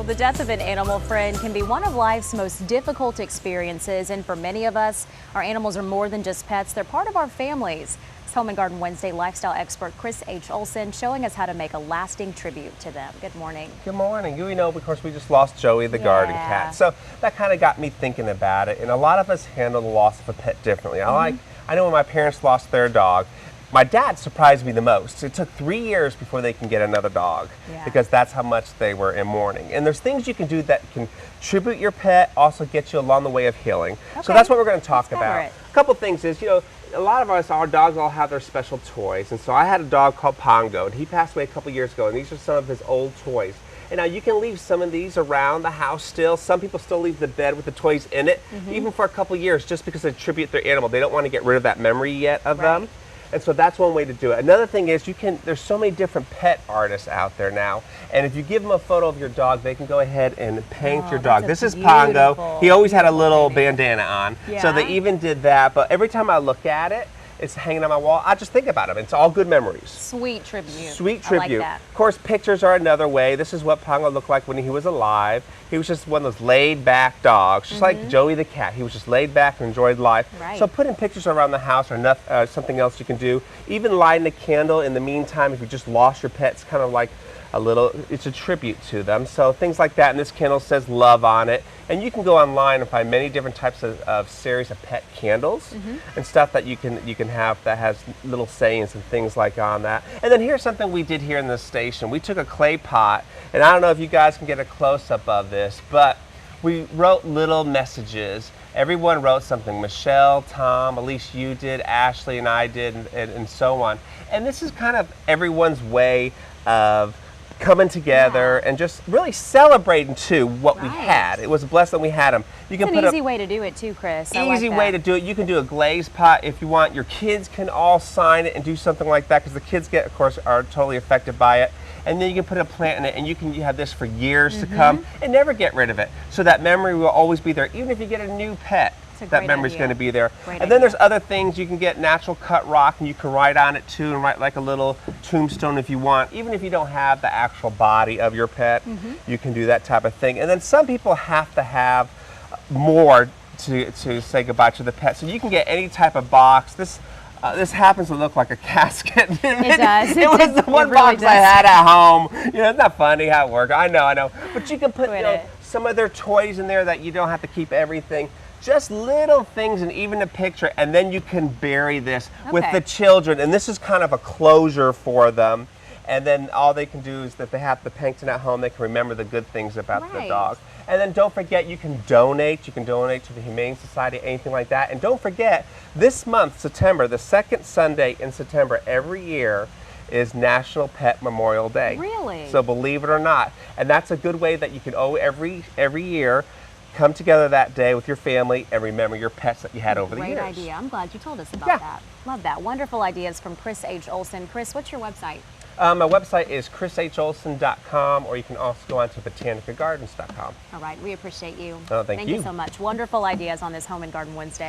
The death of an animal friend can be one of life's most difficult experiences, and for many of us, our animals are more than just pets, they're part of our families. It's Home and Garden Wednesday lifestyle expert Chris H. Olsen showing us how to make a lasting tribute to them. Good morning. Good morning. You know, of course, we just lost Joey, the garden cat. So that kind of got me thinking about it. And a lot of us handle the loss of a pet differently. I know when my parents lost their dog, my dad surprised me the most. It took 3 years before they can get another dog because that's how much they were in mourning. And there's things you can do that can tribute your pet, also get you along the way of healing. Okay. So that's what we're going to talk about. A couple things is, you know, a lot of us, our dogs all have their special toys. And so I had a dog called Pongo, and he passed away a couple years ago, and these are some of his old toys. And now you can leave some of these around the house still. Some people still leave the bed with the toys in it, even for a couple years, just because they tribute their animal. They don't want to get rid of that memory yet of them. And so that's one way to do it. Another thing is there's so many different pet artists out there now. And if you give them a photo of your dog, they can go ahead and paint your dog. This is Pongo. He always had a little bandana on. So they even did that. But every time I look at it, it's hanging on my wall, I just think about him. It's all good memories. Sweet tribute. Sweet tribute. I like that. Of course, pictures are another way. This is what Pongo looked like when he was alive. He was just one of those laid back dogs, just like Joey the cat. He was just laid back and enjoyed life. So putting pictures around the house or something else you can do. Even lighting a candle in the meantime, if you just lost your pet, it's kind of like it's a tribute to them. So things like that, and this candle says love on it. And you can go online and find many different types of series of pet candles and stuff that you can have that has little sayings and things like on that. And then here's something we did here in this station. We took a clay pot, and I don't know if you guys can get a close-up of this, but we wrote little messages. Everyone wrote something. Michelle, Tom, Elise, you did, Ashley and I did, and so on. And this is kind of everyone's way of coming together and just really celebrating too what we had. It was a blessing we had them. You can put an easy way to do it too, Chris. Easy way to do it. You can do a glazed pot if you want. Your kids can all sign it and do something like that because the kids of course, are totally affected by it. And then you can put a plant in it, and you have this for years to come and never get rid of it. So that memory will always be there, even if you get a new pet. That memory's going to be there. And then there's other things. You can get natural cut rock, and you can write on it too, and write like a little tombstone if you want. Even if you don't have the actual body of your pet, you can do that type of thing. And then some people have to have more to say goodbye to the pet. So you can get any type of box. This happens to look like a casket. It does. It was the one box I had at home. You know, it's not funny how it works. I know. But you can put some of their toys in there that you don't have to keep everything. Just little things and even a picture, and then you can bury this with the children. And this is kind of a closure for them. And then all they can do is that they have the painting at home. They can remember the good things about the dog. And then don't forget, you can donate. You can donate to the Humane Society, anything like that. And don't forget, this month, September, the second Sunday in September every year is National Pet Memorial Day. Really? So believe it or not. And that's a good way that you can every year. Come together that day with your family and remember your pets that you had over the years. Great idea. I'm glad you told us about that. Love that. Wonderful ideas from Chris H. Olsen. Chris, what's your website? My website is chrisholsen.com, or you can also go on to botanicagardens.com. All right. We appreciate you. Oh, thank you. Thank you so much. Wonderful ideas on this Home and Garden Wednesday.